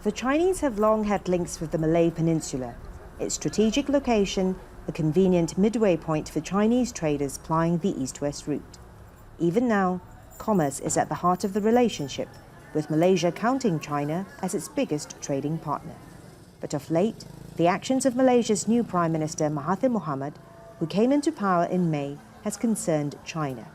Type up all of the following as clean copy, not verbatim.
The Chinese have long had links with the Malay Peninsula. Its strategic location, a convenient midway point for Chinese traders plying the east-west route. Even now, commerce is at the heart of the relationship, with Malaysia counting China as its biggest trading partner. But of late, the actions of Malaysia's new Prime Minister Mahathir Mohamad, who came into power in May, has concerned China.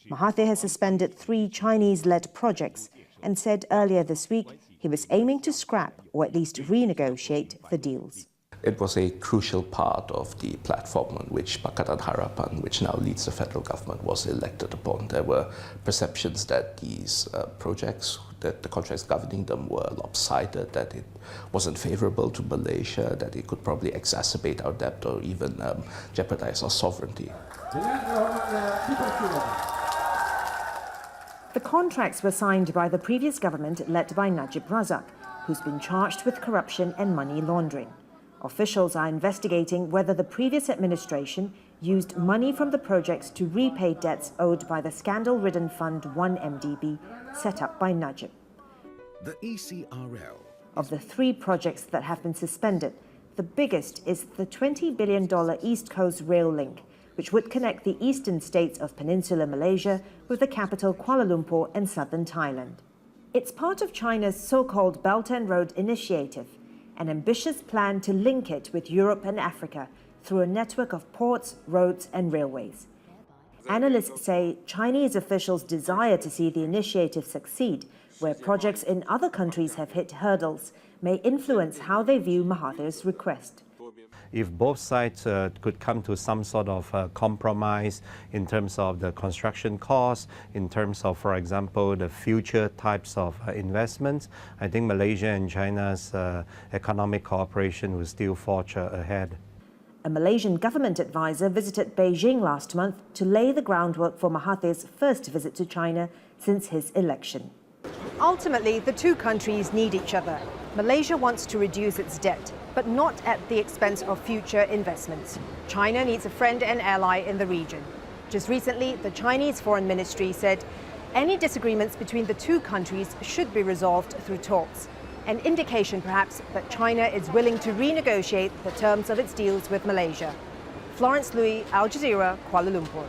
Mahathir has suspended 3 Chinese-led projects and said earlier this week he was aiming to scrap or at least renegotiate the deals. It was a crucial part of the platform on which Pakatan Harapan, which now leads the federal government, was elected upon. There were perceptions that these projects, that the contracts governing them were lopsided, that it wasn't favorable to Malaysia, that it could probably exacerbate our debt or even jeopardize our sovereignty. The contracts were signed by the previous government led by Najib Razak, who's been charged with corruption and money laundering. Officials are investigating whether the previous administration used money from the projects to repay debts owed by the scandal-ridden Fund 1MDB set up by Najib. The ECRL. Of the 3 projects that have been suspended, the biggest is the $20 billion East Coast Rail Link, which would connect the eastern states of Peninsular Malaysia with the capital Kuala Lumpur and southern Thailand. It's part of China's so-called Belt and Road Initiative, an ambitious plan to link it with Europe and Africa through a network of ports, roads and railways. Analysts say Chinese officials desire to see the initiative succeed, where projects in other countries have hit hurdles, may influence how they view Mahathir's request. If both sides could come to some sort of compromise in terms of the construction costs, in terms of, for example, the future types of investments, I think Malaysia and China's economic cooperation will still forge ahead. A Malaysian government advisor visited Beijing last month to lay the groundwork for Mahathir's first visit to China since his election. Ultimately, the 2 countries need each other. Malaysia wants to reduce its debt, but not at the expense of future investments. China needs a friend and ally in the region. Just recently, the Chinese Foreign Ministry said any disagreements between the 2 countries should be resolved through talks, an indication perhaps that China is willing to renegotiate the terms of its deals with Malaysia. Florence, Looi, Al Jazeera, Kuala Lumpur.